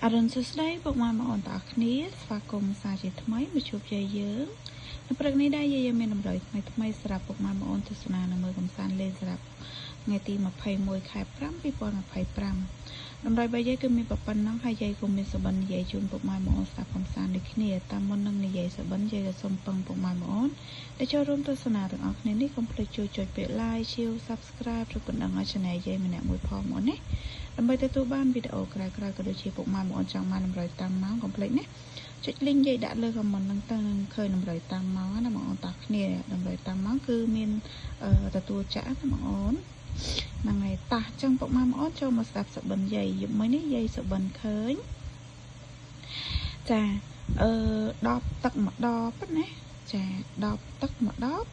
អរុនសួស្តីពុកម៉ែបងប្អូនទាំងអស់គ្នាស្វាគមន៍សាជាថ្មីមកជួបយាយយើងនៅព្រឹកនេះដែរយាយយើងមានតម្រូវថ្មីសម្រាប់ពុកម៉ែបងប្អូនទស្សនានៅមើលកំសាន្តលេងសម្រាប់ថ្ងៃទី21ខែ5 2025តម្រូវរបស់យាយគឺមានប៉ុណ្ណឹងហើយយាយក៏មានសបិននិយាយជូនពុកម៉ែបងប្អូនស្ដាប់កំសាន្តដូចគ្នាតាមមុននឹងនិយាយសបិនយាយក៏សូមពឹងពុកម៉ែបងប្អូនដែលចូលរួមទស្សនាទាំងអស់គ្នានេះកុំភ្លេចជួយចុចពាក្យ like share subscribe ឬបណ្ដឹងឲ្យ channel យាយម្នាក់មួយផងបងប្អូនណាដើម្បីទទួលបានវីដេអូក្រោយៗក៏ដូចជាពុកម៉ែបងប្អូនចង់បានតម្រូវតាមម៉ោងកុំភ្លេចណាចុច link យាយដាក់លើ comment ហ្នឹងទៅនឹងឃើញតម្រូវតាមម៉ោងណាបងប្អូនតាគ្នាតម្រូវតាមម៉ោងគឺមានទទួលចាក់ណាបងប្អូនហ្នឹងហើយតាស់ចឹងពុកម៉ែបងប្អូនចូលមកស្ដាប់សបិនយាយយប់មិញនេះយាយសបិនឃើញចា10ទឹកមួយដបណាចា10ទឹកមួយដប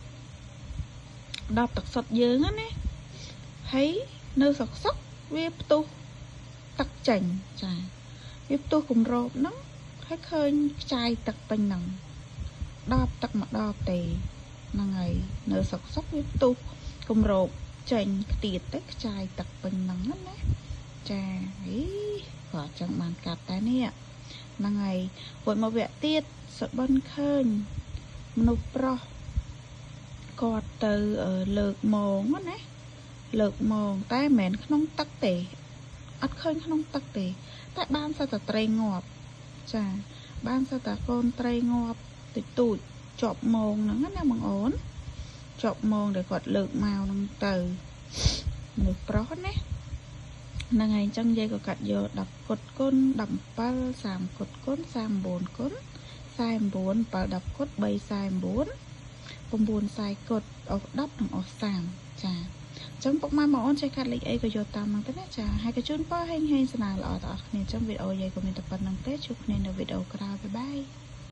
10ទឹកសុទ្ធយើងណាហើយនៅសុកសុកវាផ្ទុះទឹកចេញចាវាផ្ទុះគម្របហ្នឹងហើយឃើញខ្ចាយទឹកពេញហ្នឹង10ទឹកមួយដបទេហ្នឹងហើយនៅសុកសុកវាផ្ទុះគម្របចេញខ្ទៀតទៅខ្ចាយទឹកពេញហ្នឹងណាចាអីគាត់ចង់បានកាត់តែនេះហ្នឹងហើយរួចមកវគ្គទៀតសបិនឃើញមនុស្សប្រុសគាត់ទៅលើកមងណាលើកមងតែមិនមែនក្នុងទឹកទេអត់ឃើញក្នុងទឹកទេតែបានសត្វតែត្រីងាប់ចាបានសត្វតែកូនត្រីងាប់តិចតួចជាប់មងហ្នឹងណាបងអូនជាប់មងដែលគាត់លើកមកហ្នឹងទៅមនុស្សប្រុសណាហ្នឹងហើយអញ្ចឹងយាយក៏កាត់យក10គុតគុណ17 30គុតគុណ39គុណ49 7 10គុត3 49 9 40គុតអស់10និងអស់30ចាចឹងពុកម៉ែបងប្អូនចេះកាត់លេខអីក៏យកតាមហ្នឹងទៅណាចាហើយក៏ជូនពរហេងហេងស្នាល្អដល់អ្នកគ្នាចឹងវីដេអូយាយក៏មានតែប៉ុណ្្នឹងទេជួបគ្នានៅវីដេអូក្រោយបាយបាយ